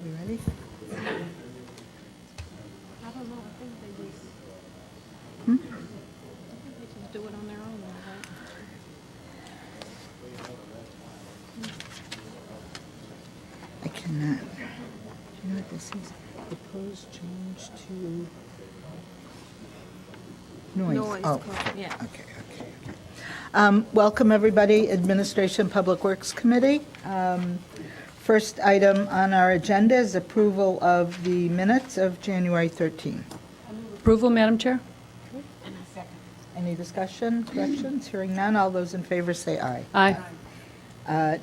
You ready? I don't know. I think they just. I think they just do it on their own, right? I cannot. Do you know what this is? Proposed change to noise. Noise, Oh, correct, yeah. okay. Welcome, everybody. Administration Public Works Committee. First item on our agenda is approval of the minutes of January 13. Approval, Madam Chair? Any discussion, corrections? Hearing none. All those in favor say aye. Aye.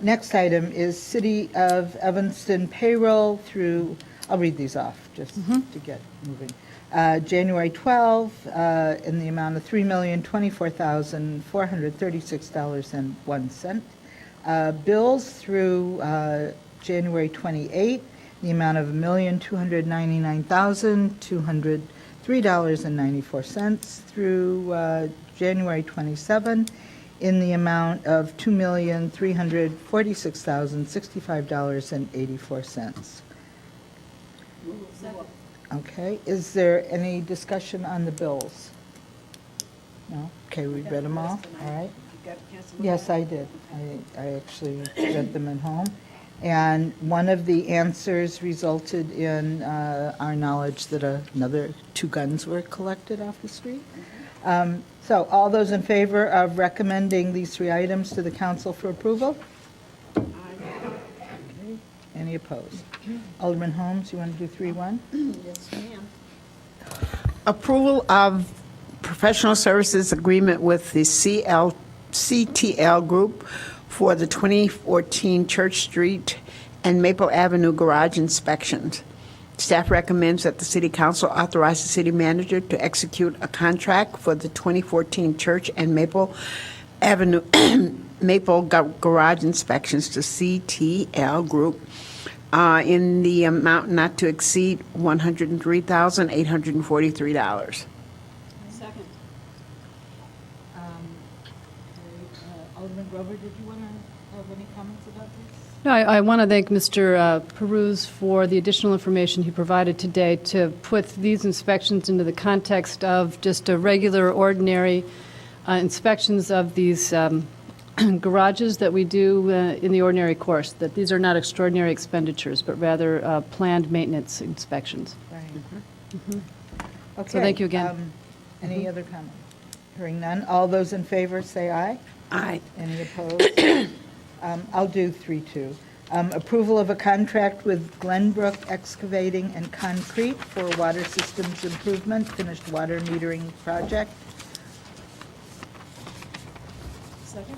Next item is City of Evanston payroll through, I'll read these off just to get moving. January 12, in the amount of $3,024,436.01. Bills through January 28, the amount of $1,299,203.94 through January 27, in the amount of $2,346,065.84. Okay, is there any discussion on the bills? No? Okay, we read them all, all right? Yes, I did. I actually read them at home. And one of the answers resulted in our knowledge that another 2 guns were collected off the street. So all those in favor of recommending these 3 items to the council for approval? Aye. Okay. Any opposed? Alderman Holmes, you want to do 3-1? Yes, ma'am. Approval of professional services agreement with the CTL Group for the 2014 Church Street and Maple Avenue garage inspections. Staff recommends that the City Council authorize the city manager to execute a contract for the 2014 Church and Maple Avenue garage inspections to CTL Group in the amount not to exceed $103,843. Second. Alderman Grover, did you want to have any comments about this? No, I want to thank Mr. Peruz for the additional information he provided today to put these inspections into the context of just a regular, ordinary inspections of these garages that we do in the ordinary course, that these are not extraordinary expenditures, but rather planned maintenance inspections. Right. Okay. So thank you again. Any other comment? Hearing none. All those in favor say aye. Aye. Any opposed? I'll do 3-2. Approval of a contract with Glenbrook Excavating and Concrete for water systems improvement, finished water metering project. Second.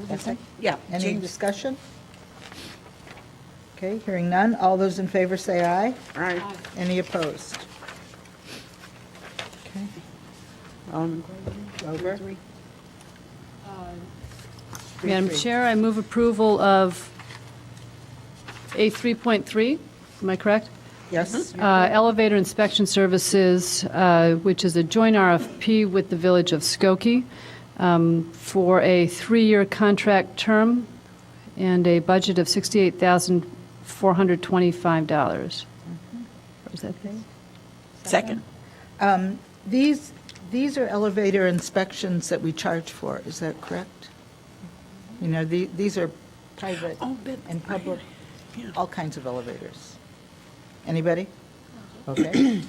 Second? Yeah. Any James. discussion? Okay, hearing none. All those in favor say aye. Aye. Any opposed? Okay. Grover? Madam 3-3. Chair, I move approval of A3.3, am I correct? Yes? Elevator inspection services, which is a joint RFP with the Village of Skokie for a 3-year contract term and a budget of $68,425. Is that thing? Second. These are elevator inspections that we charge for, is that correct? You know, these are private and public, all kinds of elevators. Anybody? Okay.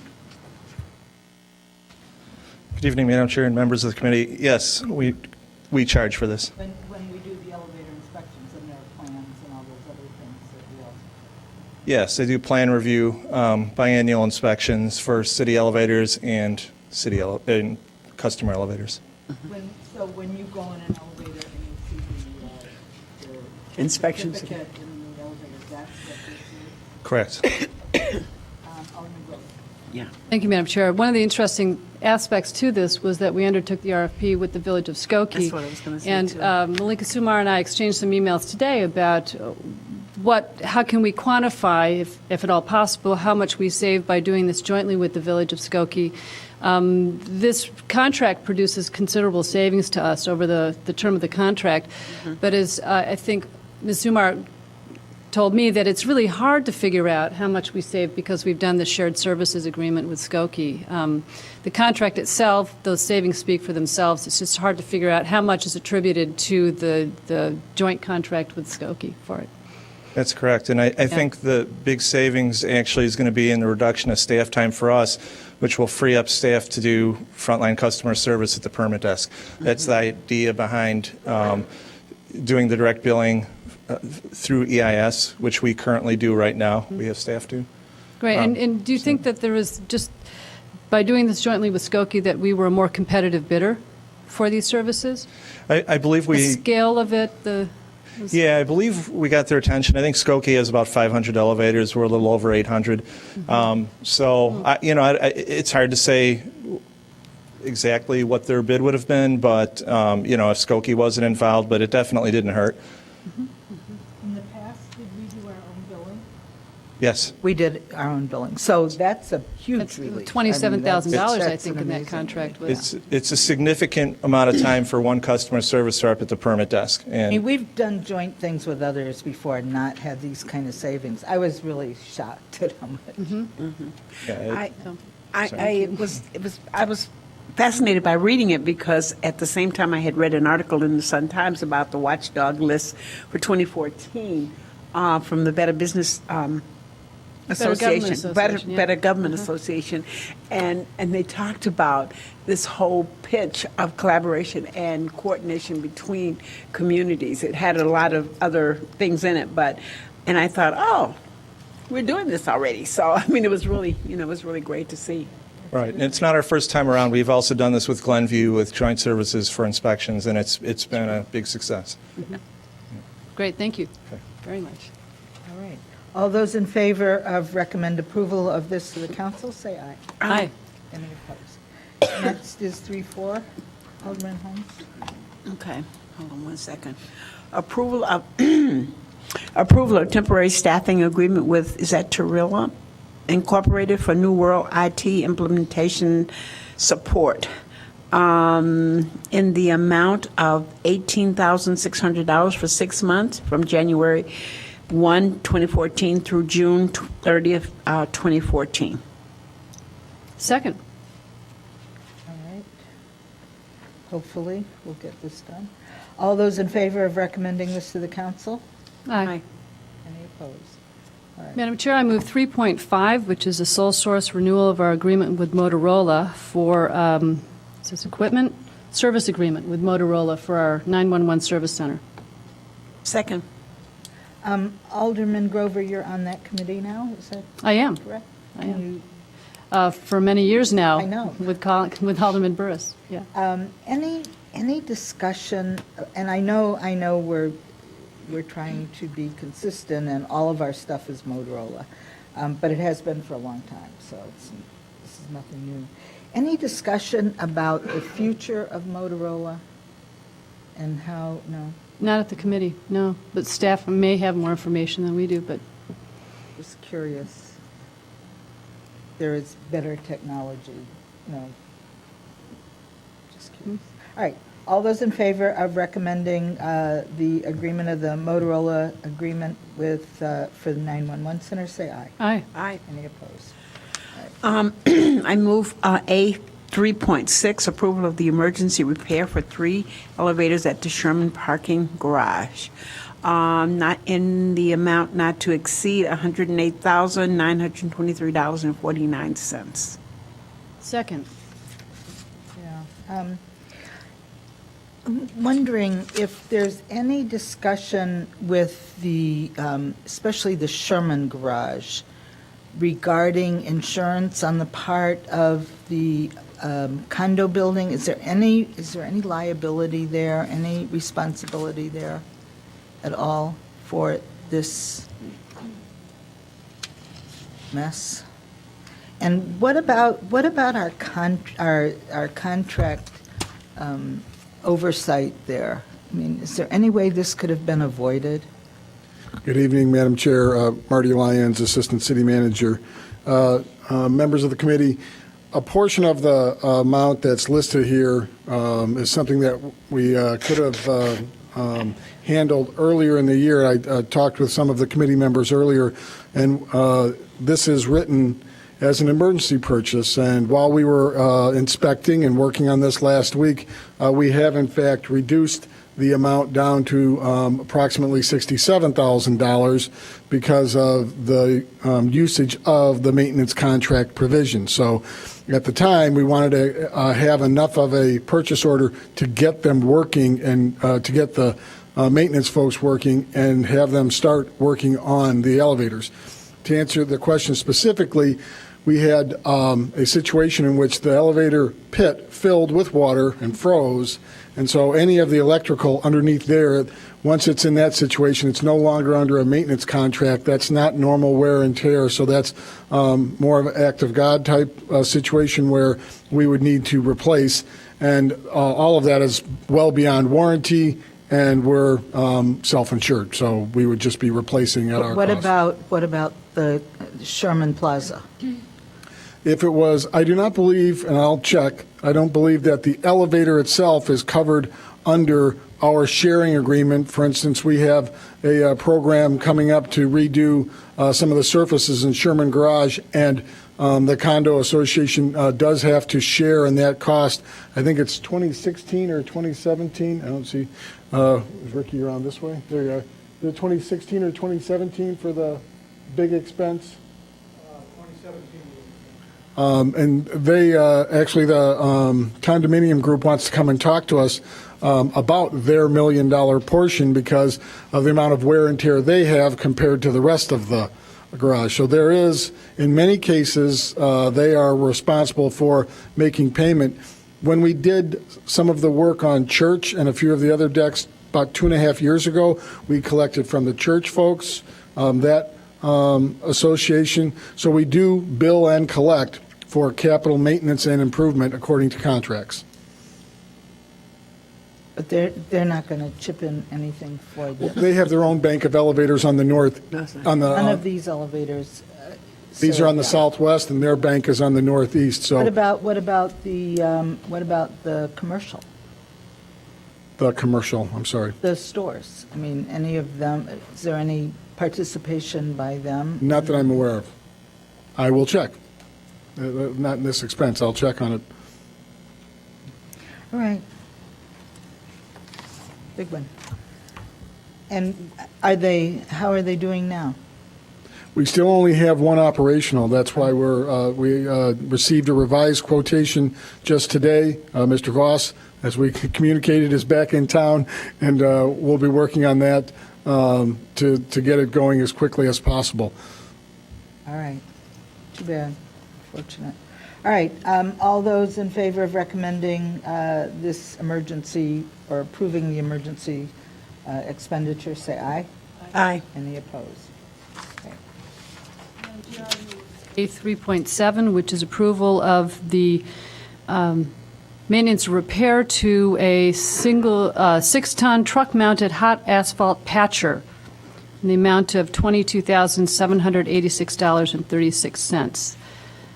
Good evening, Madam Chair and members of the committee. Yes, we charge for this. When we do the elevator inspections, and there are plans and all those other things that we also... Yes, they do plan review, biannual inspections for city elevators and and customer elevators. So when you go in an elevator and you see the Inspections. certificate in the elevator, that's what this is? Correct. Alderman Grover. Yeah. Thank you, Madam Chair. One of the interesting aspects to this was that we undertook the RFP with the Village of Skokie. That's what I was gonna say, And too. Malika Sumar and I exchanged some emails today about how can we quantify, if at all possible, how much we save by doing this jointly with the Village of Skokie? This contract produces considerable savings to us over the term of the contract, but as I think Ms. Zumar told me, that it's really hard to figure out how much we save because we've done the shared services agreement with Skokie. The contract itself, those savings speak for themselves. It's just hard to figure out how much is attributed to the joint contract with Skokie for it. That's correct. And I think the big savings actually is going to be in the reduction of staff time for us, which will free up staff to do frontline customer service at the permit desk. That's the idea behind doing the direct billing through EIS, which we currently do right now. We have staff do. Great. And do you think that there was just, by doing this jointly with Skokie, that we were a more competitive bidder for these services? I believe The we... scale of it, Yeah, I believe we got their attention. I think Skokie has about 500 elevators. We're a little over 800. It's hard to say exactly what their bid would have been, but, if Skokie wasn't involved, but it definitely didn't hurt. In the past, did we do our own billing? Yes. We did our own billing, so that's a huge it's relief. $27,000, I That's think, an in that amazing contract relief. was. It's a significant amount of time for one customer service rep at the permit desk. I mean, And we've done joint things with others before and not had these kind of savings. I was really shocked at how much. yeah, I was fascinated by reading it because at the same time I had read an article in the Sun-Times about the watchdog list for 2014 from the Better Business Government Association, yeah. Better Government Association, and they talked about this whole pitch of collaboration and coordination between communities. It had a lot of other things in it, and I thought, oh, we're doing this already. So I mean, it was really great to see. right. And it's not our first time around. We've also done this with Glenview with joint services for inspections, and it's been a big success. Great, thank you Okay. very much. All right. All those in favor of recommend approval of this to the council, say aye. Aye. Any opposed? Next is 3-4. Alderman Holmes. Okay, hold on one second. Approval of temporary staffing agreement with, is that Torilla Incorporated for New World IT implementation support in the amount of $18,600 for 6 months from January 1, 2014 through June 30th, 2014. Second. All right. Hopefully, we'll get this done. All those in favor of recommending this to the council? Aye. Any opposed? All right. Madam Chair, I move 3.5, which is a sole source renewal of our agreement with Motorola for, is this equipment? Service agreement with Motorola for our 911 service center. Second. Alderman Grover, you're on that committee now, is that I am, correct? I am. And for many years now. I know. With Alderman Burris, yeah. Any discussion, and I know we're trying to be consistent and all of our stuff is Motorola, but it has been for a long time, so this is nothing new. Any discussion about the future of Motorola and how, no, Not at the committee, no, but staff may have more information than we do, but just curious. There is better technology, no. Just curious. All right, all those in favor of recommending the agreement of the Motorola agreement with, for the 911 center, say aye. aye. Aye. Any opposed? I move A 3.6, approval of the emergency repair for 3 elevators at the Sherman Parking Garage, not in the amount not to exceed $108,923.49. Second. Yeah. I'm wondering if there's any discussion with the, especially the Sherman Garage, regarding insurance on the part of the condo building. Is there any liability there, any responsibility there at all for this mess? And what about our contract oversight there? I mean, is there any way this could have been avoided? Good evening, Madam Chair. Marty Lyons, Assistant City Manager. Members of the committee, a portion of the amount that's listed here is something that we could have handled earlier in the year. I talked with some of the committee members earlier, and this is written as an emergency purchase. And while we were inspecting and working on this last week, we have in fact reduced the amount down to approximately $67,000 because of the usage of the maintenance contract provision. So at the time, we wanted to have enough of a purchase order to get them working and to get the maintenance folks working and have them start working on the elevators. To answer the question specifically, we had a situation in which the elevator pit filled with water and froze, and so any of the electrical underneath there, once it's in that situation, it's no longer under a maintenance contract. That's not normal wear and tear, so that's more of an act of God type situation where we would need to replace, and all of that is well beyond warranty, and we're self-insured, so we would just be replacing at our cost. What about the Sherman Plaza? If it was, I do not believe, and I'll check, I don't believe that the elevator itself is covered under our sharing agreement. For instance, we have a program coming up to redo some of the surfaces in Sherman Garage, and the condo association does have to share in that cost. I think it's 2016 or 2017. I don't see. Is Ricky around this way? There you are. The 2016 or 2017 for the big expense? 2017. And they, actually, the condominium group wants to come and talk to us about their $1 million portion because of the amount of wear and tear they have compared to the rest of the garage. So there is, in many cases, they are responsible for making payment. When we did some of the work on Church and a few of the other decks about 2.5 years ago, we collected from the church folks, that association. So we do bill and collect for capital maintenance and improvement according to contracts. But they're not going to chip in anything for this. They have their own bank of elevators on the north, on None the, of these elevators. these are on the serve southwest, and their bank is on the northeast, that. so What about the commercial, the commercial, I'm sorry. the stores? I mean, any of them, is there any participation by them? Not that I'm aware of. I will check. Not in this expense, I'll check on it. All right. Big one. And how are they doing now? We still only have one operational. That's why we received a revised quotation just today. Mr. Voss, as we communicated, is back in town, and we'll be working on that to get it going as quickly as possible. All right. Too bad. Fortunate. All right. All those in favor of recommending this emergency or approving the emergency expenditure, say aye. Aye. Any opposed? Okay. A 3.7, which is approval of the maintenance repair to a single 6-ton truck-mounted hot asphalt patcher in the amount of $22,786.36.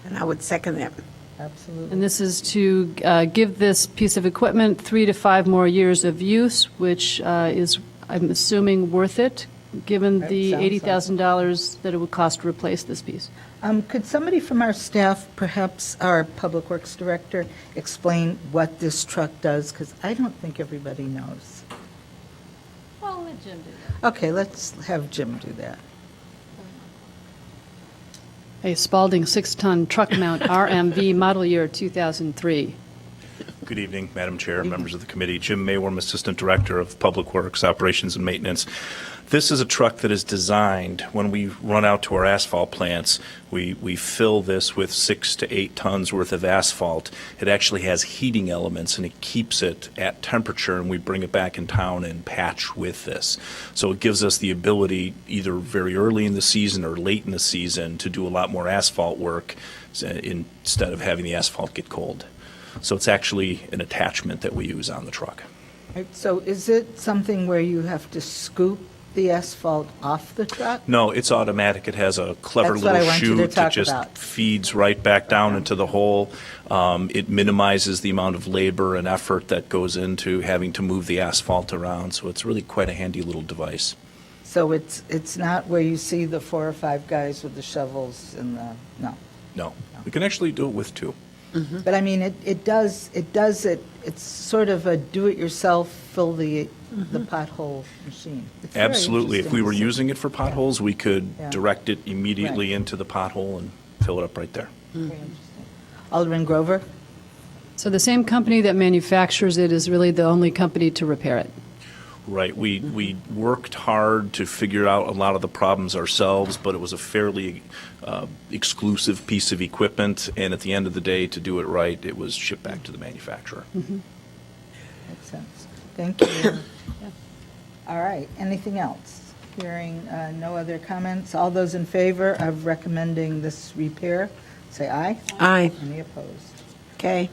And I would second that. Absolutely. And this is to give this piece of equipment 3 to 5 more years of use, which is, I'm assuming, worth it, given That the sounds like it. $80,000 that it would cost to replace this piece. Could somebody from our staff, perhaps our Public Works Director, explain what this truck does? Because I don't think everybody knows. Well, let Jim do that. Okay, let's have Jim do that. A Spalding 6-ton truck mount RMV model year 2003. Good evening, Madam Chair, members of the committee. Jim Mayworm, Assistant Director of Public Works Operations and Maintenance. This is a truck that is designed, when we run out to our asphalt plants, we fill this with 6 to 8 tons worth of asphalt. It actually has heating elements, and it keeps it at temperature, and we bring it back in town and patch with this. So it gives us the ability, either very early in the season or late in the season, to do a lot more asphalt work instead of having the asphalt get cold. So it's actually an attachment that we use on the truck. Right, so is it something where you have to scoop the asphalt off the truck? No, it's automatic. It has a clever That's what I little want you to chute that talk just about. feeds right back down into the hole. It minimizes the amount of labor and effort that goes into having to move the asphalt around, so it's really quite a handy little device. So it's not where you see the 4 or 5 guys with the shovels and no. No, we can actually do it with two. But I mean, it's sort of a do-it-yourself, fill the pothole machine. It's very Absolutely. If we interesting were to see. using it for potholes, we could Yeah. direct it immediately Right. into the pothole and fill it up right there. Very interesting. Alderman Grover? So the same company that manufactures it is really the only company to repair it. Right. We worked hard to figure out a lot of the problems ourselves, but it was a fairly exclusive piece of equipment, and at the end of the day, to do it right, it was shipped back to the manufacturer. Makes sense. Thank you. All right, anything else? Hearing no other comments, all those in favor of recommending this repair, say aye. Aye. Any opposed? Okay.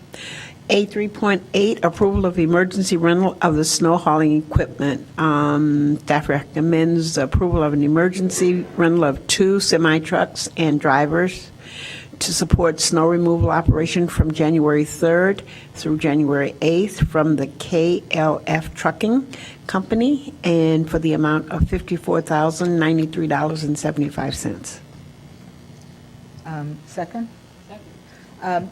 A3.8, approval of emergency rental of the snow hauling equipment. Staff recommends approval of an emergency rental of 2 semi-trucks and drivers to support snow removal operation from January 3rd through January 8th from the KLF Trucking Company, and for the amount of $54,093.75. Second?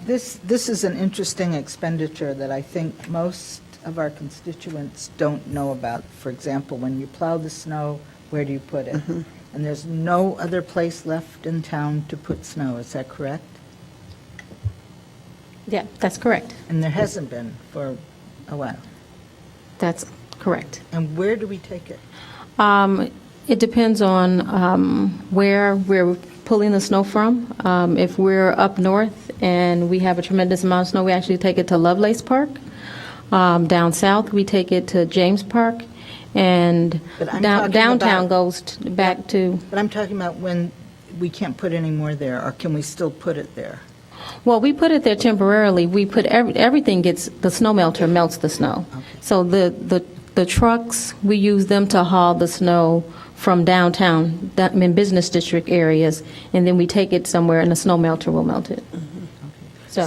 This is an interesting expenditure that I think most of our constituents don't know about. For example, when you plow the snow, where do you put it? And there's no other place left in town to put snow, is that correct? Yeah, that's correct. And there hasn't been for a while. That's correct. And where do we take it? It depends on where we're pulling the snow from. If we're up north and we have a tremendous amount of snow, we actually take it to Lovelace Park. Down south, we take it to James Park. And But I'm talking downtown about- goes back to, But I'm talking about when we can't put any more there, or can we still put it there? well, we put it there temporarily. We put, everything gets, the snow melter melts the snow. So the trucks, we use them to haul the snow from downtown, Business District areas, and then we take it somewhere and the snow melter will melt it. So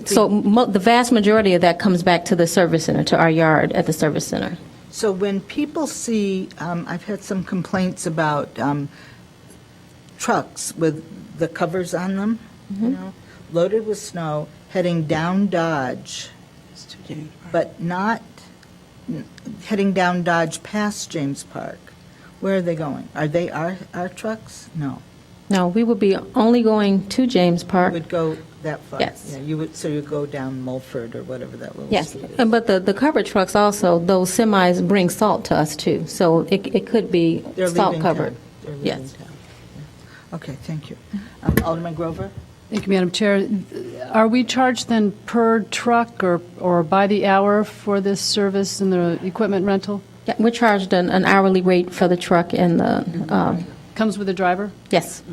So the vast majority of that comes back to the service center, to our yard at the service center. So when people see, I've had some complaints about trucks with the covers on them, you know, loaded with snow, heading down Dodge, but not heading down Dodge past James Park. Where are they going? Are they our trucks? No. No, we would be only going to James Park. Would go that far? Yes. Yeah, you would, so you go down Mulford or whatever that little Yes, street is. but the covered trucks also, those semis bring salt to us too, so it could be They're salt leaving covered. town. They're leaving Yes. town. Okay, thank you. Alderman Grover? Thank you, Madam Chair. Are we charged then per truck or by the hour for this service and the equipment rental? Yeah, we're charged an hourly rate for the truck and the, Comes with a driver? yes. I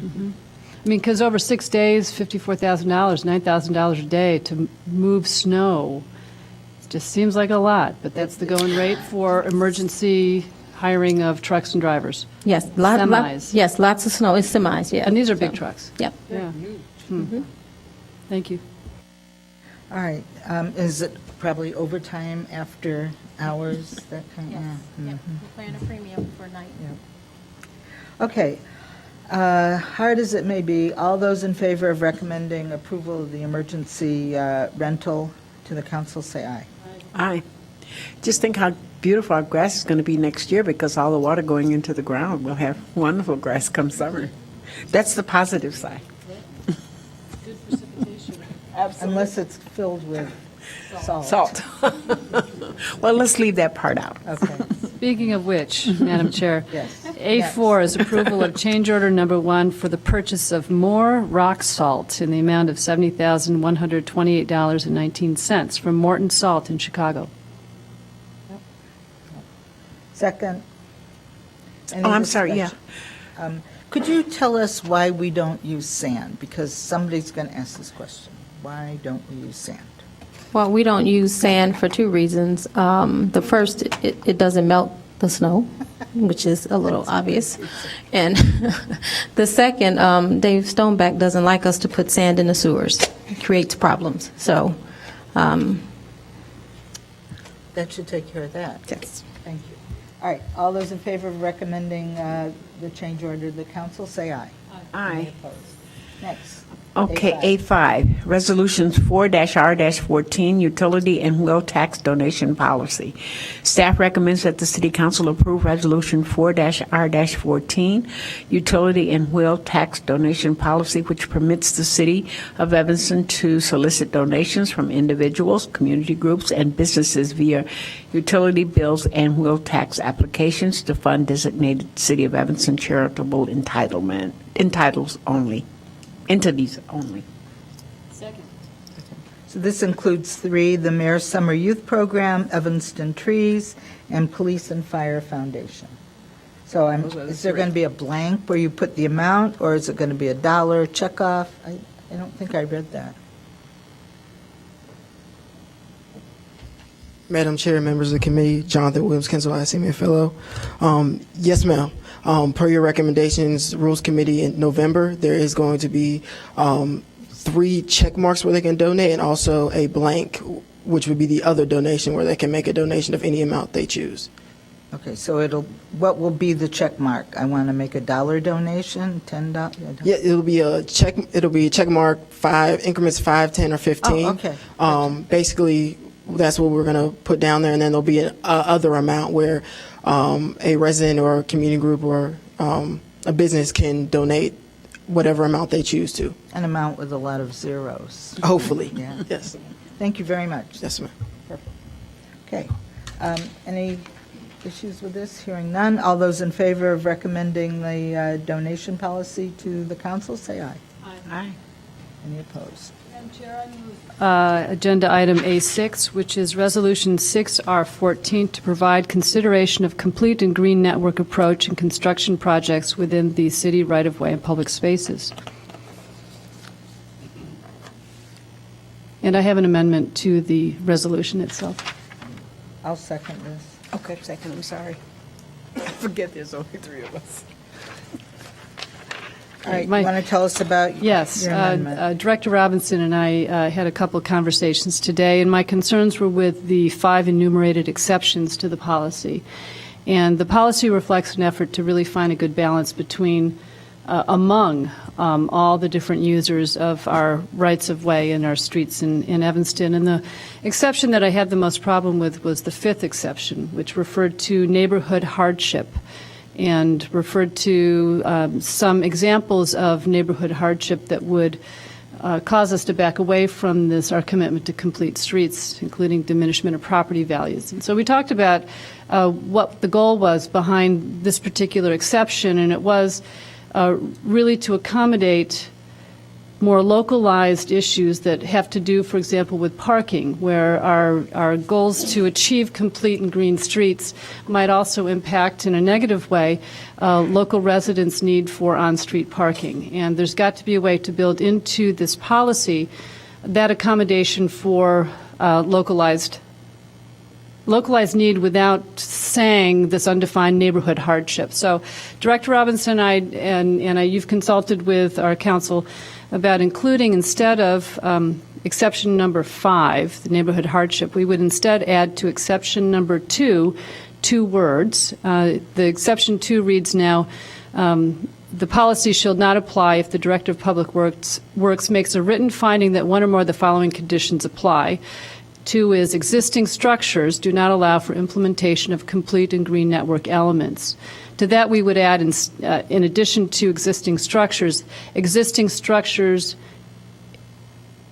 mean, because over 6 days, $54,000, $9,000 a day to move snow, it just seems like a lot, but that's the going rate for emergency hiring of trucks and drivers. Yes, Semis. yes, lots of snow, it's semis, yeah. And these are big So, trucks. Yep. Yeah. Thank you. All right, is it probably overtime after hours, that kind of? Yep, we're paying a premium for night. Okay, hard as it may be, all those in favor of recommending approval of the emergency rental to the council, say aye. Aye. Just think how beautiful our grass is going to be next year because all the water going into the ground. We'll have wonderful grass come summer. That's the positive side. Unless it's filled with salt. Salt. Well, let's leave that part out. Okay, Speaking of which, Madam Chair, yes. A4 is approval of change order number 1 for the purchase of more rock salt in the amount of $70,128.19 from Morton Salt in Chicago. Second. Any Oh, I'm sorry, yeah. discussion? Could you tell us why we don't use sand? Because somebody's going to ask this question. Why don't we use sand? Well, we don't use sand for two reasons. The first, it doesn't melt the snow. which is a little obvious. And the second, Dave Stoneback doesn't like us to put sand in the sewers. It creates problems. So, That should take care of that. yes. Thank you. All right, all those in favor of recommending the change order to the council, say aye. Aye. Any opposed? Next. Okay, A5, Resolutions 4-R-14, Utility and Will Tax Donation Policy. Staff recommends that the City Council approve Resolution 4-R-14, Utility and Will Tax Donation Policy, which permits the City of Evanston to solicit donations from individuals, community groups, and businesses via utility bills and will tax applications to fund designated City of Evanston charitable entities only. So this includes three: the Mayor's Summer Youth Program, Evanston Trees, and Police and Fire Foundation. So is there going to be a blank where you put the amount, or is it going to be a dollar checkoff? I don't think I read that. Madam Chair, members of the committee, Jonathan Williams, Kensal ICMA Fellow. Yes, ma'am. Per your recommendations, Rules Committee in November, there is going to be 3 check marks where they can donate and also a blank, which would be the other donation where they can make a donation of any amount they choose. Okay, so what will be the check mark? I want to make a $1 donation, $10? Yeah, it'll be a check mark, increments 5, 10, or 15. Oh, okay. Basically, that's what we're going to put down there, and then there'll be an other amount where a resident or a community group or a business can donate whatever amount they choose to. An amount with a lot of zeros. Hopefully. Yeah. Yes. Thank you very much. Yes, ma'am. Okay. Any issues with this? Hearing none. All those in favor of recommending the donation policy to the council, say aye. Aye. Any opposed? Agenda item A6, which is Resolution 6R14, to provide consideration of complete and green network approach in construction projects within the city right-of-way and public spaces. And I have an amendment to the resolution itself. I'll second this. Okay, second, I'm sorry. I forget there's only 3 of us. All right, you My- want to tell us about Yes, your amendment? Director Robinson and I had a couple of conversations today, and my concerns were with the 5 enumerated exceptions to the policy. And the policy reflects an effort to really find a good balance between, among all the different users of our rights-of-way and our streets in Evanston. And the exception that I had the most problem with was the 5th exception, which referred to neighborhood hardship, and referred to some examples of neighborhood hardship that would cause us to back away from our commitment to complete streets, including diminishment of property values. And so we talked about what the goal was behind this particular exception, and it was really to accommodate more localized issues that have to do, for example, with parking, where our goals to achieve complete and green streets might also impact in a negative way local residents' need for on-street parking. And there's got to be a way to build into this policy that accommodation for localized need without saying this undefined neighborhood hardship. So Director Robinson and you've consulted with our council about including, instead of exception number 5, the neighborhood hardship, we would instead add to exception number 2 words. The exception 2 reads now, the policy shall not apply if the Director of Public Works makes a written finding that one or more of the following conditions apply. 2 is existing structures do not allow for implementation of complete and green network elements. To that, we would add, in addition to existing structures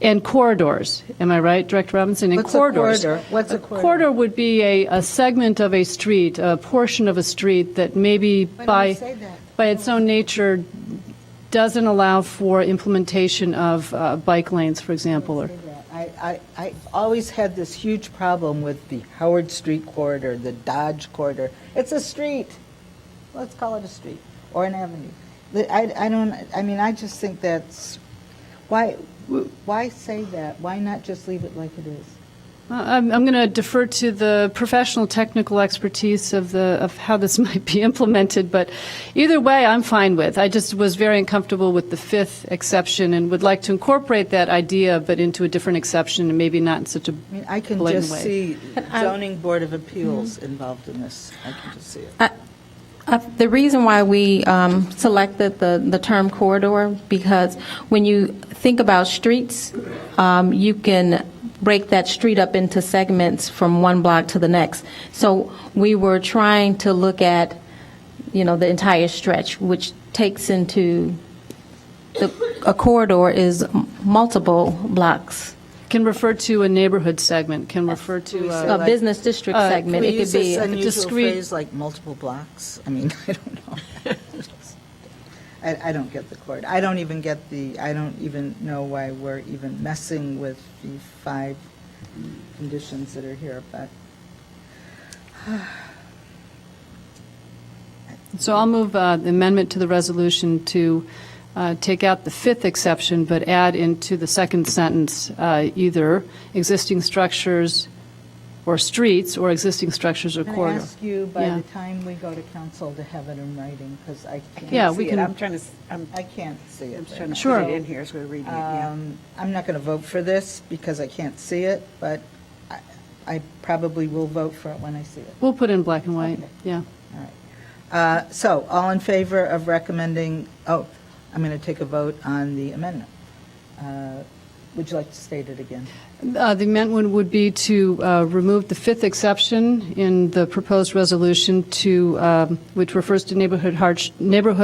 and corridors. Am I right, Director Robinson? And What's a corridors. corridor? What's a corridor? Corridor would be a segment of a street, a portion of a street that maybe Why don't you say that? by its own nature doesn't allow for implementation of bike lanes, for example, or I always had this huge problem with the Howard Street corridor, the Dodge corridor. It's a street. Let's call it a street or an avenue. I just think that's, why say that? Why not just leave it like it is? I'm going to defer to the professional technical expertise of how this might be implemented, but either way, I'm fine with. I just was very uncomfortable with the fifth exception and would like to incorporate that idea, but into a different exception and maybe not in such a I mean, I can blatant just way. see zoning board of appeals involved in this. I can just see it. The reason why we selected the term corridor, because when you think about streets, you can break that street up into segments from one block to the next. So we were trying to look at, the entire stretch, which takes into, a corridor is multiple blocks. Can refer to a neighborhood segment, can refer we to say A like- business district segment, Can it we could use this be. unusual discrete- phrase like multiple blocks? I mean, I don't know. I don't get the chord. I don't even know why we're even messing with the 5 conditions that are here, but So I'll move the amendment to the resolution to take out the fifth exception, but add into the second sentence either existing structures or streets or existing structures or I'm going corridor. to ask you by Yeah. the time we go to council to have it in writing, because I can't Yeah, see we it. can- I can't see it. right now. Sure. in here as we're reading it, yeah. I'm not going to vote for this because I can't see it, but I probably will vote for it when I see it. We'll put in black and white, Okay. yeah. All right. So, all in favor of recommending, I'm going to take a vote on the amendment. Would you like to state it again? The amendment would be to remove the fifth exception in the proposed resolution which refers to neighborhood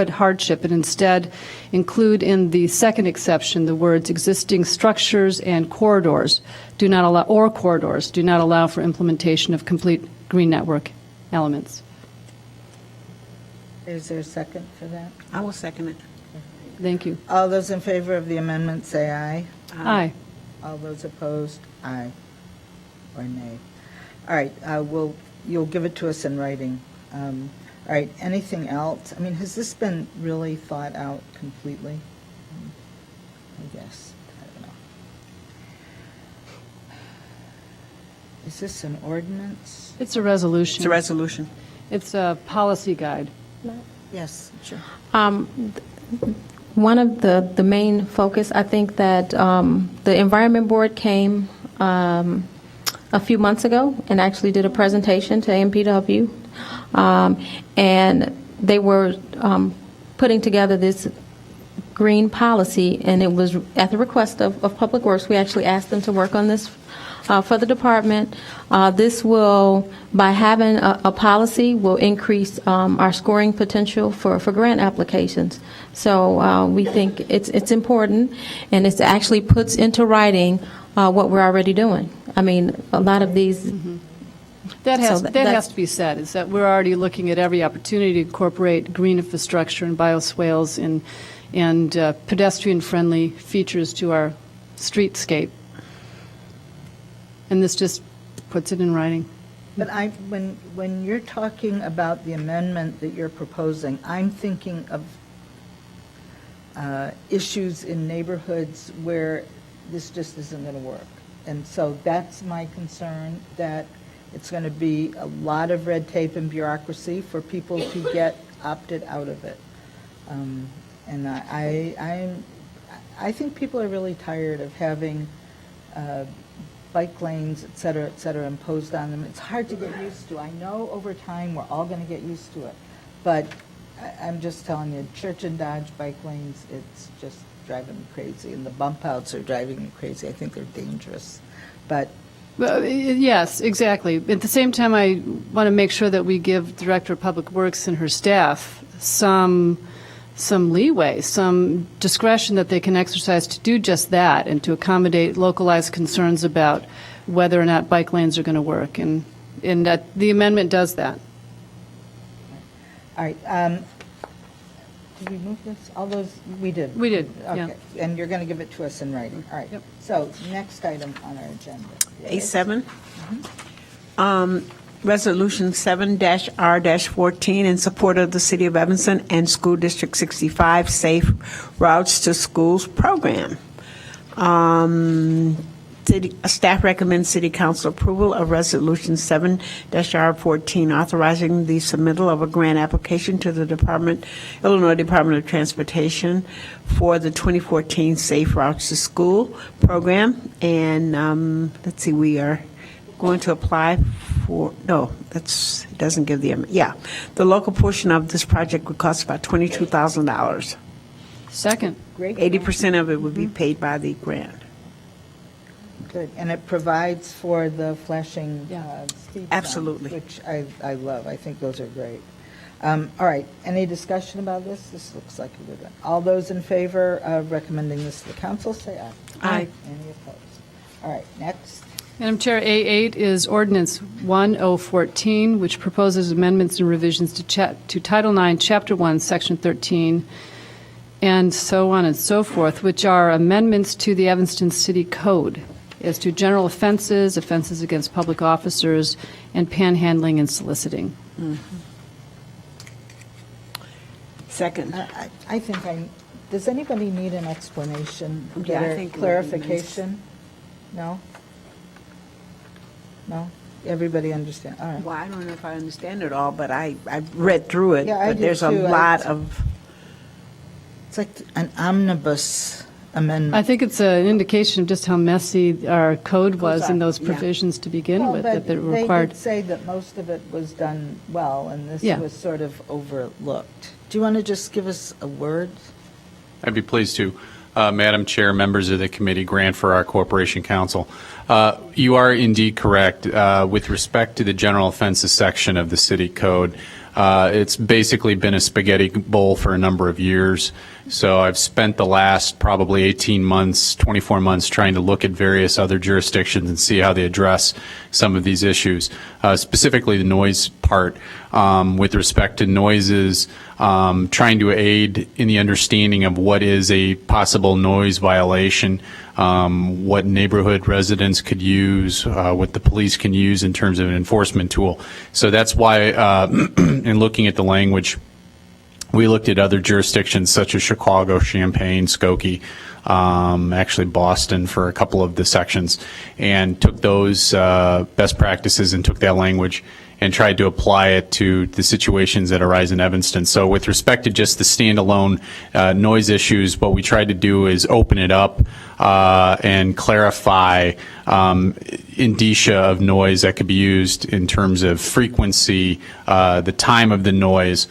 hardship, and instead include in the second exception the words existing structures and corridors do not allow for implementation of complete green network elements. Is there a second for that? I will second it. Thank you. All those in favor of the amendment, say aye. Aye. All those opposed, aye or nay. All right, you'll give it to us in writing. All right, anything else? I mean, has this been really thought out completely? I guess, I don't know. Is this an ordinance? It's a resolution. It's a resolution. It's a policy guide. Yes, sure. One of the main focus, I think that the Environment Board came a few months ago and actually did a presentation to AMPW. And they were putting together this green policy, and it was at the request of Public Works. We actually asked them to work on this for the department. This will, by having a policy, will increase our scoring potential for grant applications. So we think it's important, and it actually puts into writing what we're already doing. I mean, a lot of these. That has, So that that's- has to be said, is that we're already looking at every opportunity to incorporate green infrastructure and bioswales and pedestrian-friendly features to our streetscape. And this just puts it in writing. But when you're talking about the amendment that you're proposing, I'm thinking of issues in neighborhoods where this just isn't going to work. And so that's my concern, that it's going to be a lot of red tape and bureaucracy for people to get opted out of it. And I think people are really tired of having bike lanes, et cetera, imposed on them. It's hard to get used to. I know over time we're all going to get used to it. But I'm just telling you, Church and Dodge bike lanes, it's just driving me crazy. And the bump outs are driving me crazy. I think they're dangerous. But Well, yes, exactly. At the same time, I want to make sure that we give Director of Public Works and her staff some leeway, some discretion that they can exercise to do just that and to accommodate localized concerns about whether or not bike lanes are going to work. And that the amendment does that. all right, did we move this? All those, we did. We did, yeah. Okay, and you're going to give it to us in writing. All right. Yep. So next item on our agenda. A7. Resolution 7-R-14 in support of the City of Evanston and School District 65 Safe Routes to Schools program. Staff recommends City Council approval of Resolution 7-R14, authorizing the submittal of a grant application to the Illinois Department of Transportation for the 2014 Safe Routes to School program. And let's see, we are going to apply for, no, it doesn't give the, the local portion of this project would cost about $22,000. Second. Great. 80% of it would be paid by the grant. Good, and it provides for the flashing Yeah. speed signs, Absolutely. which I love. I think those are great. All right, any discussion about this? This looks like a good one. All those in favor of recommending this to the council, say aye. Aye. Any opposed? All right, next. Madam Chair, A8 is Ordinance 1014, which proposes amendments and revisions to Title IX, Chapter 1, Section 13, and so on and so forth, which are amendments to the Evanston City Code as to general offenses, offenses against public officers, and panhandling and soliciting. Second. I think does anybody need an explanation? Yeah, I Better think it would be clarification? No? No? Everybody understand? All right. Well, I don't know if I understand it all, but I read through it. Yeah, I But did there's a too. lot of, It's like an omnibus amendment. I think it's an indication of just how messy our code was in those Yeah. provisions to begin Well, with, but that they they required. did say that most of it was done well, and this Yeah. was sort of overlooked. Do you want to just give us a word? I'd be pleased to. Madam Chair, members of the committee, Grant for our Corporation Counsel. You are indeed correct. With respect to the general offenses section of the city code, it's basically been a spaghetti bowl for a number of years. So I've spent the last probably 18 months, 24 months trying to look at various other jurisdictions and see how they address some of these issues, specifically the noise part. With respect to noises, trying to aid in the understanding of what is a possible noise violation, what neighborhood residents could use, what the police can use in terms of an enforcement tool. So that's why, in looking at the language, we looked at other jurisdictions such as Chicago, Champaign, Skokie, actually Boston for a couple of the sections, and took those best practices and took that language and tried to apply it to the situations that arise in Evanston. So with respect to just the standalone noise issues, what we tried to do is open it up and clarify indicia of noise that could be used in terms of frequency, the time of the noise,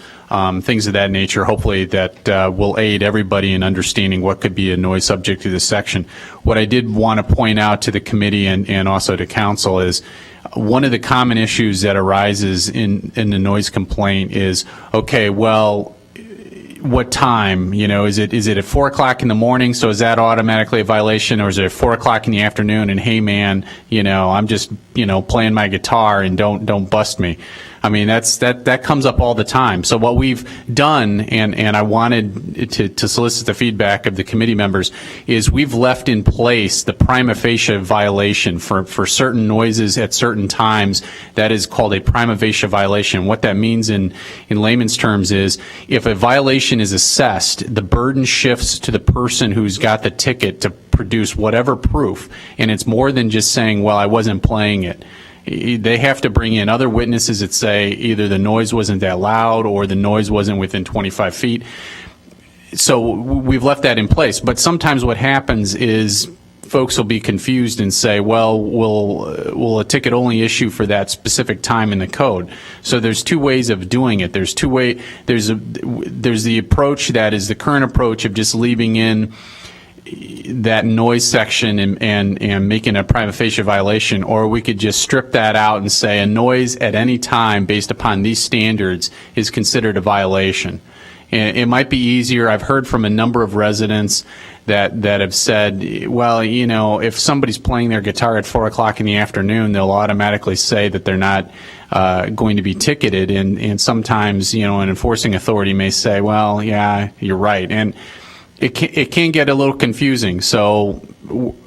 things of that nature. Hopefully that will aid everybody in understanding what could be a noise subject to this section. What I did want to point out to the committee and also to council is one of the common issues that arises in the noise complaint is, okay, well, what time? You know, is it at 4 o'clock in the morning? So is that automatically a violation, or is it at 4 o'clock in the afternoon? And hey, man, you know, I'm just playing my guitar and don't bust me. I mean, that comes up all the time. So what we've done, and I wanted to solicit the feedback of the committee members, is we've left in place the prima facie violation for certain noises at certain times. That is called a prima facie violation. What that means in layman's terms is if a violation is assessed, the burden shifts to the person who's got the ticket to produce whatever proof, and it's more than just saying, well, I wasn't playing it. They have to bring in other witnesses that say either the noise wasn't that loud or the noise wasn't within 25 feet. So we've left that in place. But sometimes what happens is folks will be confused and say, well, will a ticket only issue for that specific time in the code? So there's two ways of doing it. There's the approach that is the current approach of just leaving in that noise section and making a prima facie violation, or we could just strip that out and say a noise at any time based upon these standards is considered a violation. And it might be easier. I've heard from a number of residents that have said, well, if somebody's playing their guitar at 4 o'clock in the afternoon, they'll automatically say that they're not going to be ticketed. And sometimes, an enforcing authority may say, well, yeah, you're right. And it can get a little confusing. So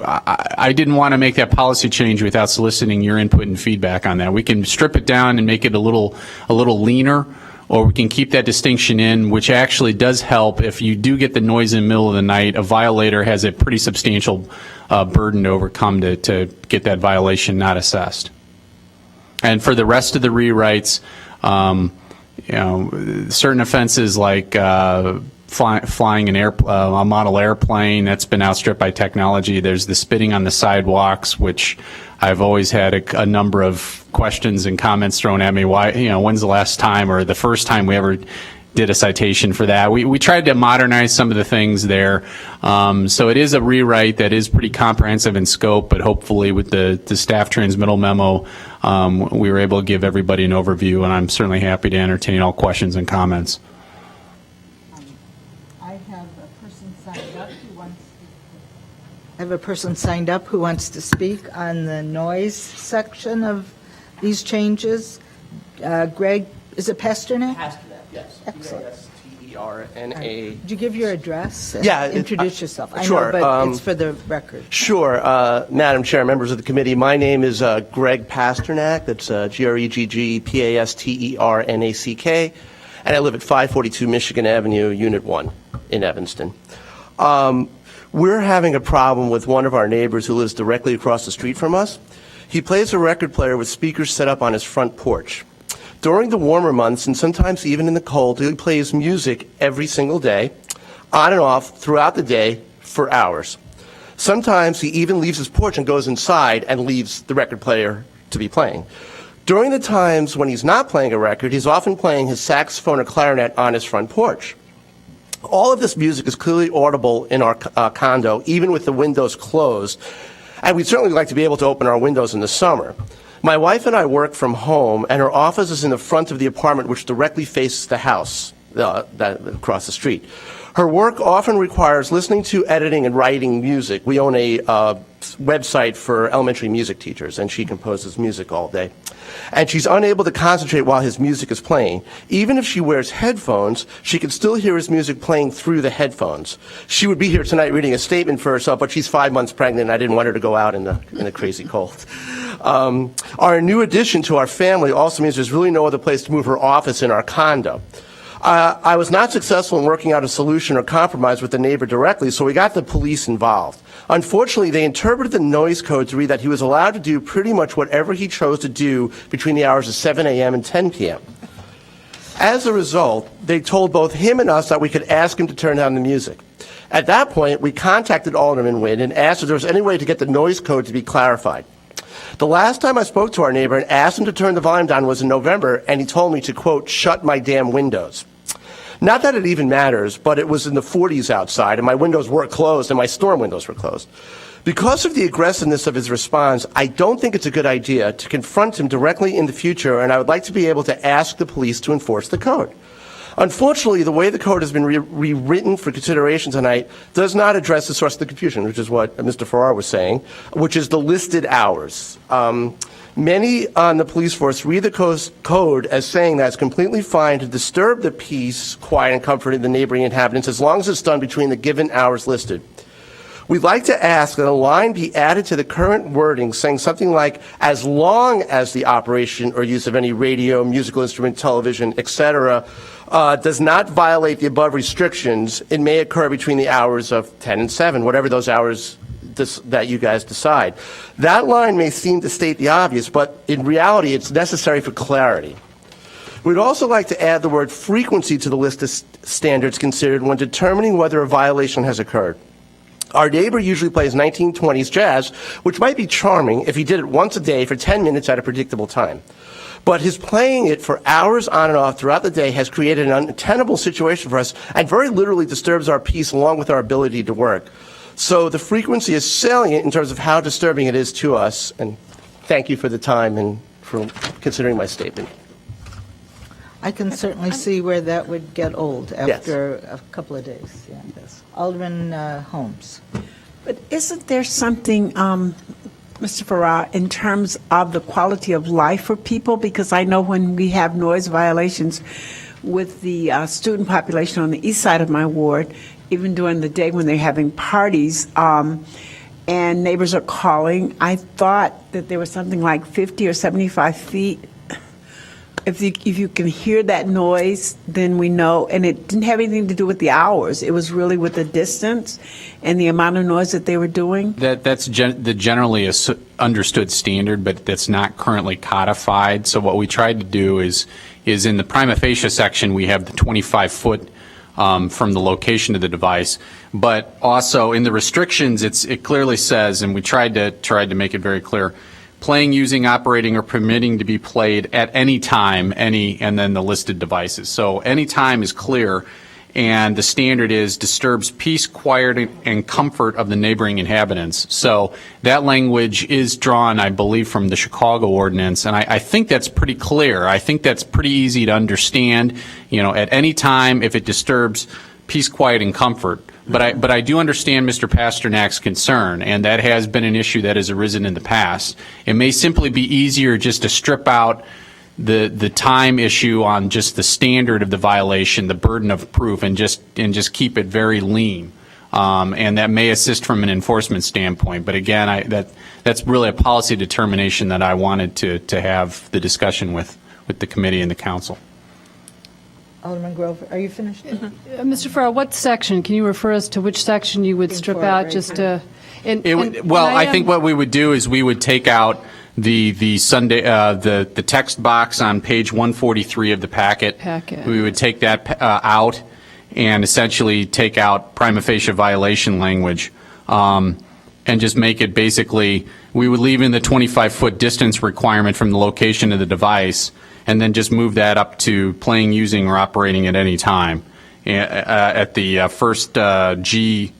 I didn't want to make that policy change without soliciting your input and feedback on that. We can strip it down and make it a little leaner, or we can keep that distinction in, which actually does help. If you do get the noise in the middle of the night, a violator has a pretty substantial burden to overcome to get that violation not assessed. And for the rest of the rewrites, certain offenses like flying a model airplane that's been outstripped by technology. There's the spitting on the sidewalks, which I've always had a number of questions and comments thrown at me. Why, when's the last time or the first time we ever did a citation for that? We tried to modernize some of the things there. So it is a rewrite that is pretty comprehensive in scope, but hopefully with the staff transmittal memo, we were able to give everybody an overview, and I'm certainly happy to entertain all questions and comments. I have a person signed up who wants to speak on the noise section of these changes. Greg, is it Pasternak? Pasternak, yes. Excellent. Pasternak. Did you give your address? Yeah. Introduce yourself. Sure. I know, but it's for the record. Sure. Madam Chair, members of the committee, my name is Greg Pasternak. That's Greggpasternak, and I live at 542 Michigan Avenue, Unit 1 in Evanston. We're having a problem with one of our neighbors who lives directly across the street from us. He plays a record player with speakers set up on his front porch. During the warmer months, and sometimes even in the cold, he plays music every single day, on and off, throughout the day, for hours. Sometimes he even leaves his porch and goes inside and leaves the record player to be playing. During the times when he's not playing a record, he's often playing his saxophone or clarinet on his front porch. All of this music is clearly audible in our condo, even with the windows closed, and we'd certainly like to be able to open our windows in the summer. My wife and I work from home, and her office is in the front of the apartment, which directly faces the house across the street. Her work often requires listening to, editing, and writing music. We own a website for elementary music teachers, and she composes music all day. And she's unable to concentrate while his music is playing. Even if she wears headphones, she can still hear his music playing through the headphones. She would be here tonight reading a statement for herself, but she's 5 months pregnant, and I didn't want her to go out in the crazy cold. Our new addition to our family also means there's really no other place to move her office in our condo. I was not successful in working out a solution or compromise with the neighbor directly, so we got the police involved. Unfortunately, they interpreted the noise code to read that he was allowed to do pretty much whatever he chose to do between the hours of 7 a.m. and 10 p.m. As a result, they told both him and us that we could ask him to turn down the music. At that point, we contacted Alderman Nguyen and asked if there was any way to get the noise code to be clarified. The last time I spoke to our neighbor and asked him to turn the volume down was in November, and he told me to, quote, shut my damn windows. Not that it even matters, but it was in the 40s outside, and my windows were closed, and my storm windows were closed. Because of the aggressiveness of his response, I don't think it's a good idea to confront him directly in the future, and I would like to be able to ask the police to enforce the code. Unfortunately, the way the code has been rewritten for consideration tonight does not address the source of the confusion, which is what Mr. Farrar was saying, which is the listed hours. Many on the police force read the code as saying that it's completely fine to disturb the peace, quiet, and comfort of the neighboring inhabitants as long as it's done between the given hours listed. We'd like to ask that a line be added to the current wording saying something like, as long as the operation or use of any radio, musical instrument, television, etc., does not violate the above restrictions, it may occur between the hours of 10 and 7, whatever those hours that you guys decide. That line may seem to state the obvious, but in reality, it's necessary for clarity. We'd also like to add the word frequency to the list of standards considered when determining whether a violation has occurred. Our neighbor usually plays 1920s jazz, which might be charming if he did it once a day for 10 minutes at a predictable time. But his playing it for hours on and off throughout the day has created an untenable situation for us and very literally disturbs our peace along with our ability to work. So the frequency is salient in terms of how disturbing it is to us. And thank you for the time and for considering my statement. I can certainly see where that would get old after a couple of days. Yeah. Yes. Alderman Holmes. But isn't there something, Mr. Farrar, in terms of the quality of life for people? Because I know when we have noise violations with the student population on the east side of my ward, even during the day when they're having parties, and neighbors are calling, I thought that there was something like 50 or 75 feet if you can hear that noise, then we know, and it didn't have anything to do with the hours. It was really with the distance and the amount of noise that they were doing. That's the generally understood standard, but that's not currently codified. So what we tried to do is in the prima facie section, we have the 25-foot from the location of the device, but also in the restrictions, it clearly says, and we tried to make it very clear, playing, using, operating, or permitting to be played at any time, and then the listed devices. So any time is clear, and the standard is disturbs peace, quiet, and comfort of the neighboring inhabitants. So that language is drawn, I believe, from the Chicago ordinance, and I think that's pretty clear. I think that's pretty easy to understand, at any time if it disturbs peace, quiet, and comfort. But I do understand Mr. Pasternak's concern, and that has been an issue that has arisen in the past. It may simply be easier just to strip out the time issue on just the standard of the violation, the burden of proof, and just keep it very lean. And that may assist from an enforcement standpoint. But again, that's really a policy determination that I wanted to have the discussion with the committee and the council. Alderman Grover, are you finished? Mr. Farrell, what section? Can you refer us to which section you would strip out just to? I think what we would do is we would take out the Sunday the text box on page 143 of the packet. We would take that out and essentially take out prima facie violation language, and just make it basically, we would leave in the 25-foot distance requirement from the location of the device, and then just move that up to playing, using, or operating at any time at the first G1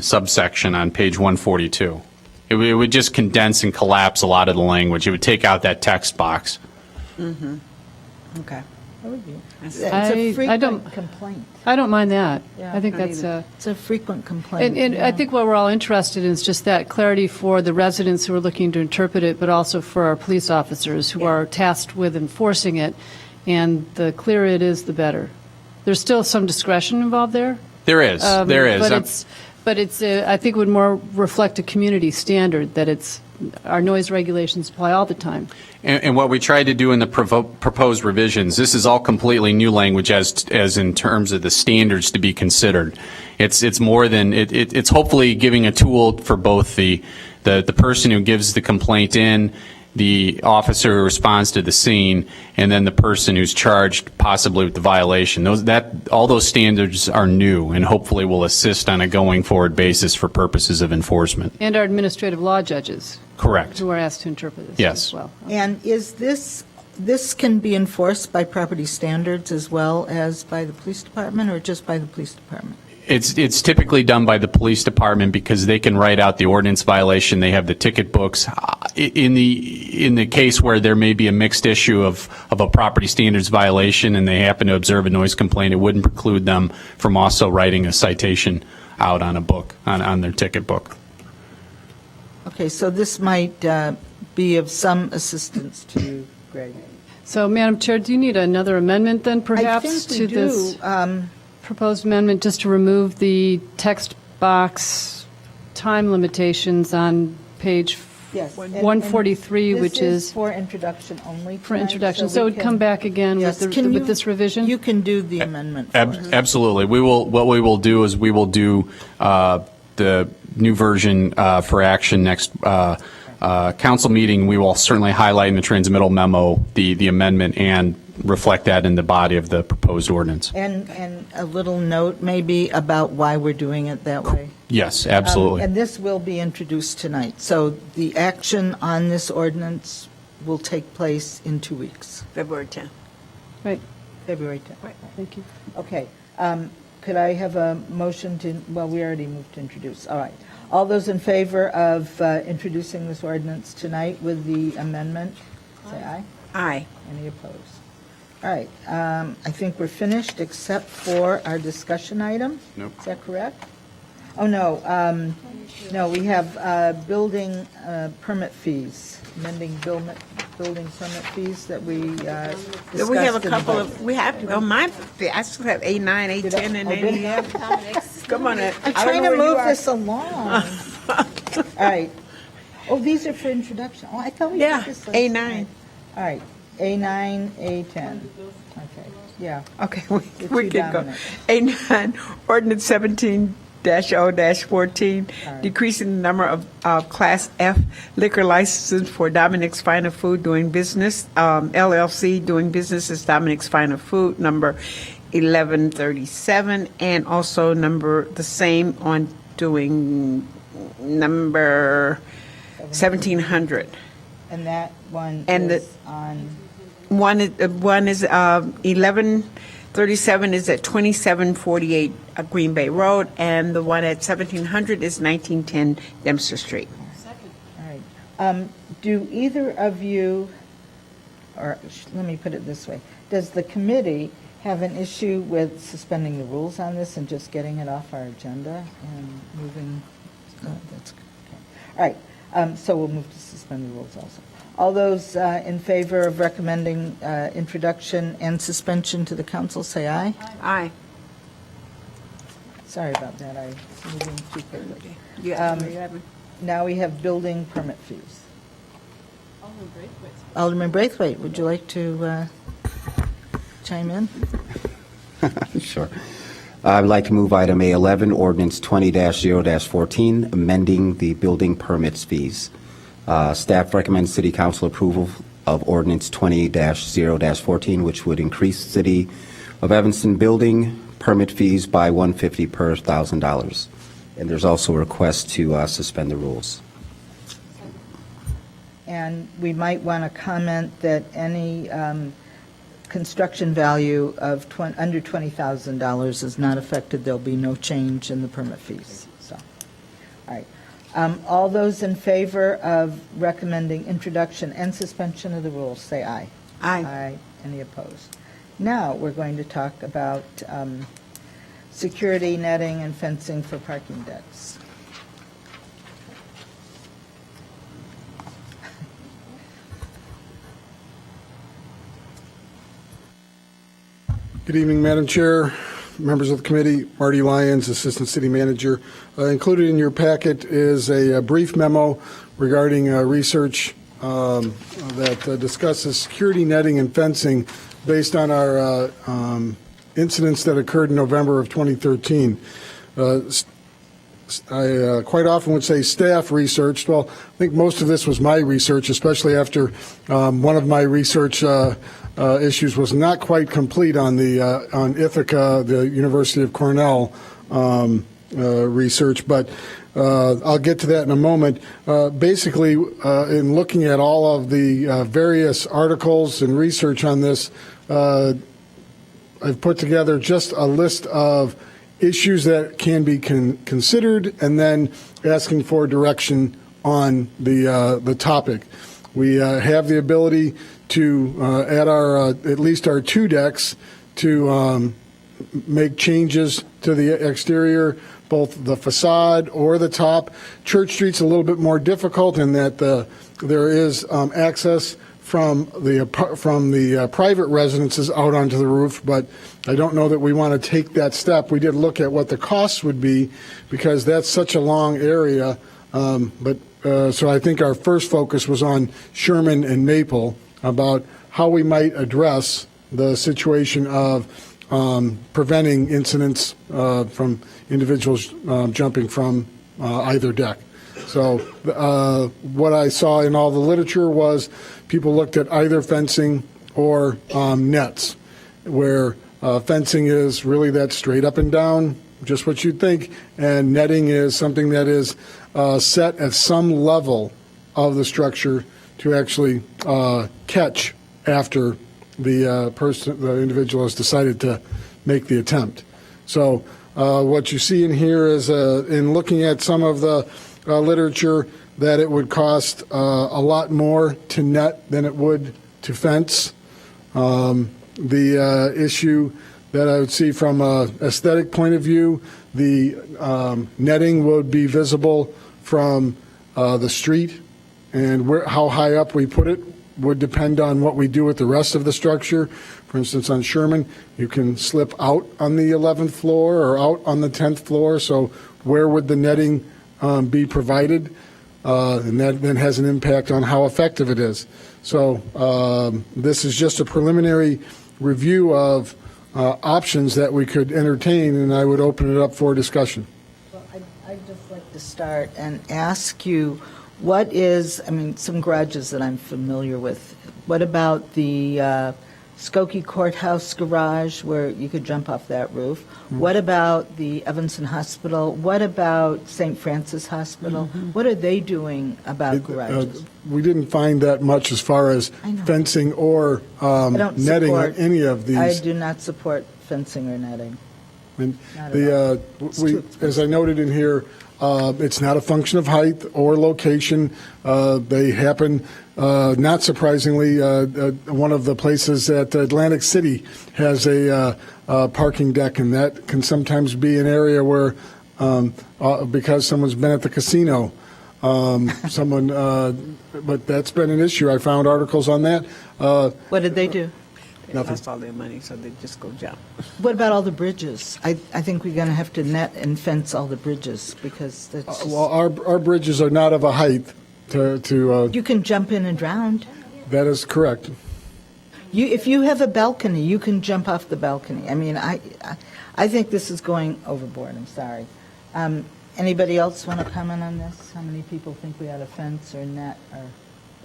subsection on page 142. It would just condense and collapse a lot of the language. It would take out that text box. Mm-hmm. Okay. It's a I frequent don't- complaint. I don't mind that. Yeah, I think not that's It's a frequent complaint. And yeah. I think what we're all interested in is just that clarity for the residents who are looking to interpret it, but also for our police officers who are tasked with enforcing it. And the clearer it is, the better. There's still some discretion involved there. There is. There is. But it's I think it would more reflect a community standard that it's our noise regulations apply all the time. And what we tried to do in the proposed revisions, this is all completely new language as in terms of the standards to be considered. It's more than it's hopefully giving a tool for both the person who gives the complaint in, the officer who responds to the scene, and then the person who's charged possibly with the violation. All those standards are new and hopefully will assist on a going forward basis for purposes of enforcement. And our administrative law judges. Correct. Who are asked to interpret this Yes. as well. And is this can be enforced by property standards as well as by the police department, or just by the police department? It's typically done by the police department because they can write out the ordinance violation. They have the ticket books. In the case where there may be a mixed issue of a property standards violation and they happen to observe a noise complaint, it wouldn't preclude them from also writing a citation out on a book, on their ticket book. Okay, so this might be of some assistance to you, Greg. So, Madam Chair, do you need another amendment then, perhaps, I think to we this do. proposed amendment, just to remove the text box time limitations on page Yes, and 143, which This is for introduction only for tonight, introduction. So we it would come can- back again Yes, with can you- this revision? You can do the amendment for us. Absolutely. What we will do is we will do the new version for action next council meeting. We will certainly highlight in the transmittal memo the amendment and reflect that in the body of the proposed ordinance. And a little note maybe about why we're doing it that way. Yes, absolutely. And this will be introduced tonight. So the action on this ordinance will take place in 2 weeks, February 10th. Right, February 10th. thank you. Okay. Could I have a motion to, well, we already moved to introduce. All right. All those in favor of introducing this ordinance tonight with the amendment, say aye. Aye. Any opposed? All right. I think we're finished except for our discussion item. Nope. Is that correct? Oh, no. No, we have building permit fees, amending building permit fees that we discussed. We have a in the couple budget. of, we have, on my, I still have A9, A10, and did I? A11. Come on. I'm trying to move this along. All right. Oh, these are for introduction. Oh, I thought we Yeah, did this last A9. night. All right. A9, A10. Okay, yeah. Okay, The we two can go. dominant. A9, ordinance 17-0-14, right. decreasing the number of Class F liquor licenses for Dominic's Finer Food doing business, LLC doing business as Dominic's Finer Food, number 1137, and also number the same on doing number 1700. And that one And is on, One is 1137 is at 2748 Green Bay Road, and the one at 1700 is 1910 Dempster Street. all right. Do either of you, or let me put it this way, does the committee have an issue with suspending the rules on this and just getting it off our agenda and moving? That's okay. All right, so we'll move to suspend the rules also. All those in favor of recommending introduction and suspension to the council, say aye. Aye. Sorry about that, I was moving too quickly. Yeah. Now we have building permit fees. Alderman Braithwaite, would you like to chime in? Sure. I would like to move item A11, ordinance 20-0-14, amending the building permits fees. Staff recommends city council approval of ordinance 20-0-14, which would increase City of Evanston building permit fees by $150 per $1,000. And there's also a request to suspend the rules. And we might want to comment that any construction value of under $20,000 is not affected. There'll be no change in the permit fees. So, all right. All those in favor of recommending introduction and suspension of the rules, say aye. Aye. Aye. Any opposed? Now, we're going to talk about security netting and fencing for parking decks. Good evening, Madam Chair, members of the committee. Marty Lyons, Assistant City Manager. Included in your packet is a brief memo regarding research that discusses security netting and fencing based on our incidents that occurred in November of 2013. I quite often would say staff researched. Well, I think most of this was my research, especially after one of my research issues was not quite complete on the on Ithaca, the University of Cornell research, but I'll get to that in a moment. Basically, in looking at all of the various articles and research on this, I've put together just a list of issues that can be considered, and then asking for direction on the topic. We have the ability to at our at least our two decks to make changes to the exterior, both the facade or the top. Church Street's a little bit more difficult in that there is access from the private residences out onto the roof, but I don't know that we want to take that step. We did look at what the costs would be because that's such a long area, so I think our first focus was on Sherman and Maple about how we might address the situation of preventing incidents from individuals jumping from either deck. So what I saw in all the literature was people looked at either fencing or nets, where fencing is really that straight up and down, just what you'd think, and netting is something that is set at some level of the structure to actually catch after the individual has decided to make the attempt. So what you see in here is in looking at some of the literature that it would cost a lot more to net than it would to fence. The issue that I would see from an aesthetic point of view, the netting would be visible from the street, and how high up we put it would depend on what we do with the rest of the structure. For instance, on Sherman, you can slip out on the 11th floor or out on the 10th floor, so where would the netting be provided? And that then has an impact on how effective it is. So this is just a preliminary review of options that we could entertain, and I would open it up for discussion. Well, I'd just like to start and ask you, what is, I mean, some garages that I'm familiar with. What about the Skokie Courthouse garage where you could jump off that roof? What about the Evanston Hospital? What about St. Francis Hospital? What are they doing about garages? We didn't find that much as far as I know. fencing or I don't netting on support- any of these. I do not support fencing or netting. And Not at the, It's we, too expensive. as I noted in here, it's not a function of height or location. They happen, not surprisingly, one of the places at Atlantic City has a parking deck, and that can sometimes be an area where, because someone's been at the casino, but that's been an issue. I found articles on that. What did they do? They lost all their money, so they just go jump. What about all the bridges? I think we're going to have to net and fence all the bridges because that's just, Well, our bridges are not of a height to you can jump in and drown. that is correct. If you have a balcony, you can jump off the balcony. I mean, I think this is going overboard. I'm sorry. Anybody else want to comment on this? How many people think we ought to fence or net or?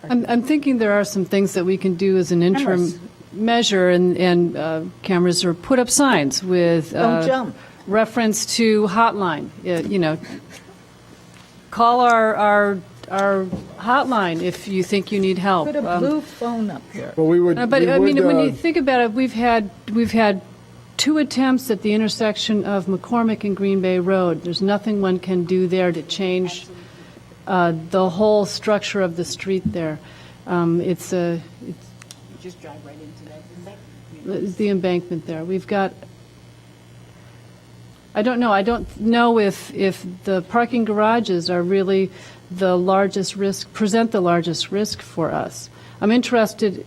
I'm thinking there are some things that we can do as an interim Cameras. measure, and cameras, or put up signs with Don't jump. reference to hotline. Call our hotline if you think you need help. Put a blue phone up here. Well, we would. But we I mean, would, when you think about it, we've had 2 attempts at the intersection of McCormick and Green Bay Road. There's nothing one can do there to change the whole structure of the street there. It's Just drive right into that. the embankment there. We've got. I don't know if the parking garages are really the largest risk, present the largest risk for us. I'm interested,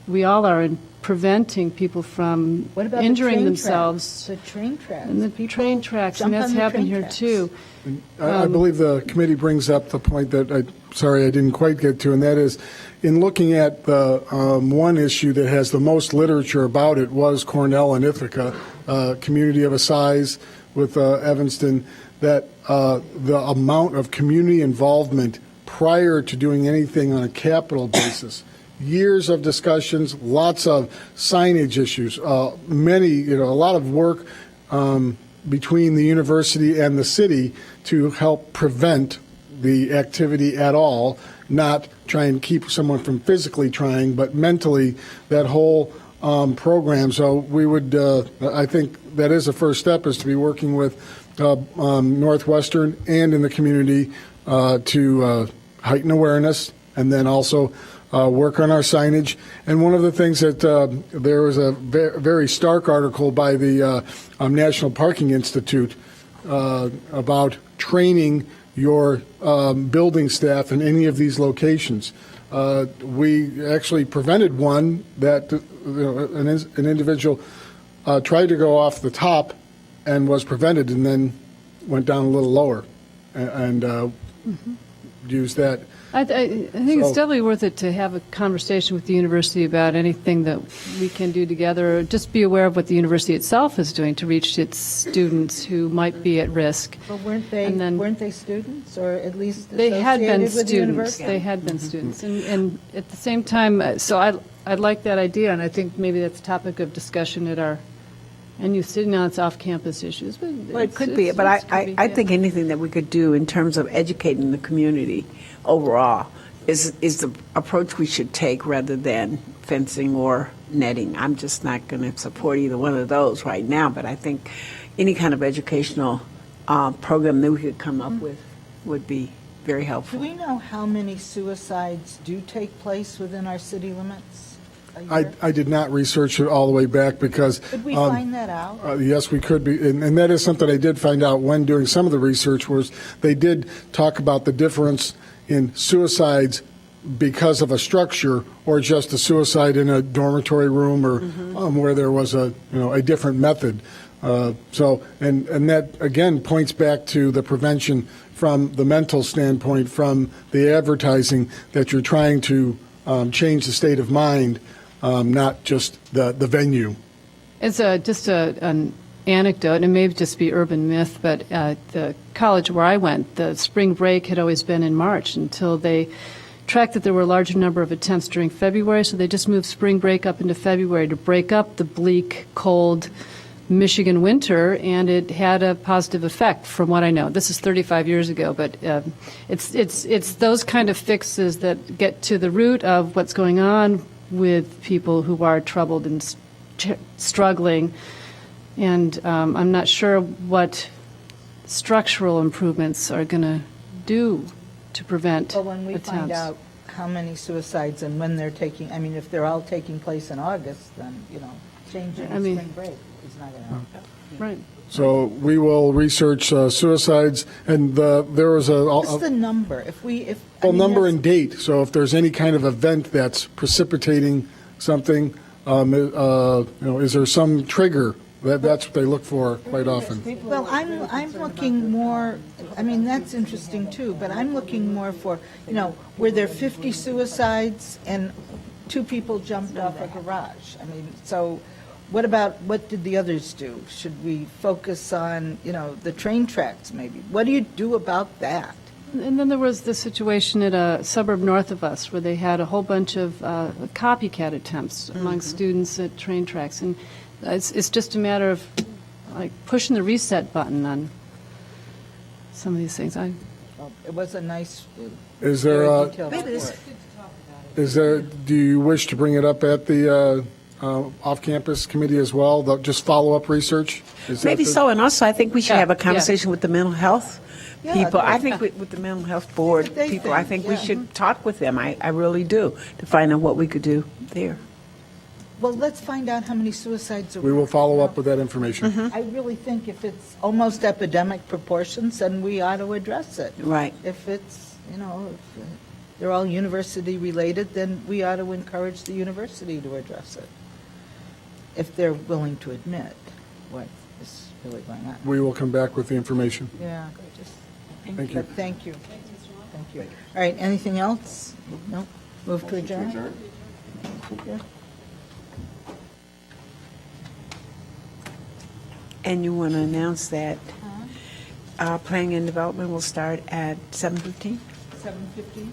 we all are, in preventing people from What about injuring the train themselves. Tracks? The train tracks. And the People train tracks, and jump that's on the happened train here tracks. too. I believe the committee brings up the point that I didn't quite get to, and that is, in looking at the one issue that has the most literature about it was Cornell and Ithaca, community of a size with Evanston, that the amount of community involvement prior to doing anything on a capital basis, years of discussions, lots of signage issues, a lot of work between the university and the city to help prevent the activity at all, not try and keep someone from physically trying, but mentally, that whole program. So we would, I think that is a first step, is to be working with Northwestern and in the community to heighten awareness, and then also work on our signage. And one of the things that there was a very stark article by the National Parking Institute about training your building staff in any of these locations. We actually prevented one that an individual tried to go off the top and was prevented, and then went down a little lower and used that. I think it's definitely worth it to have a conversation with the university about anything that we can do together, or just be aware of what the university itself is doing to reach its students who might be at risk. But weren't they students, or at least They had been associated with the students. university? They had been students. And at the same time, so I like that idea, and I think maybe that's a topic of discussion at our, and you sitting on its off-campus issues. But Well, it could be, but I think anything that we could do in terms of educating the community overall is the approach we should take, rather than fencing or netting. I'm just not going to support either one of those right now, but I think any kind of educational program that we could come up with would be very Do helpful. we know how many suicides do take place within our city limits a year? I did not research it all the way back because. Could we find that out? Yes, we could be, and that is something I did find out when doing some of the research, was they did talk about the difference in suicides because of a structure, or just a suicide in a dormitory room, or where there was a different method. So that again points back to the prevention from the mental standpoint, from the advertising that you're trying to change the state of mind, not just the venue. It's just an anecdote, and it may just be urban myth, but the college where I went, the spring break had always been in March until they tracked that there were a larger number of attempts during February, so they just moved spring break up into February to break up the bleak, cold Michigan winter, and it had a positive effect from what I know. This is 35 years ago, but it's those kind of fixes that get to the root of what's going on with people who are troubled and struggling. And I'm not sure what structural improvements are going to do to prevent Well, when we find attempts. out how many suicides and when they're taking, I mean, if they're all taking place in August, then, changing I mean- spring break is not going to help. Right. So we will research suicides, and there was What's the number? If I well, mean, number that's- and date. So if there's any kind of event that's precipitating something, is there some trigger? That's what they look for quite often. Well, I'm looking more, I mean, that's interesting too, but I'm looking more for, were there 50 suicides and 2 people jumped off a garage? I mean, so what did the others do? Should we focus on, the train tracks maybe? What do you do about that? And then there was the situation at a suburb north of us where they had a whole bunch of copycat attempts among students at train tracks. And it's just a matter of like pushing the reset button on some of these things. Well, it was a nice, Is there very a- detailed report. Do you wish to bring it up at the off-campus committee as well? Just follow-up research? Is that Maybe the- so, and also I think we should Yeah, have a yeah. conversation with the mental health Yeah, people. I yeah. think with the mental health board What they people, I think, think we yeah. should talk with them. I really do, to find out what we could do there. Well, let's find out how many suicides are. We will follow up with that information. I really think if it's almost epidemic proportions, then we ought to address it. Right. If it's, if they're all university-related, then we ought to encourage the university to address it, if they're willing to admit what is really going on. We will come back with the information. Yeah. Thank you. But thank you. Thank you. All right, anything else? No? Move to adjourn? Yeah. And you want to announce that planning and development will start at 7:15? 7:15?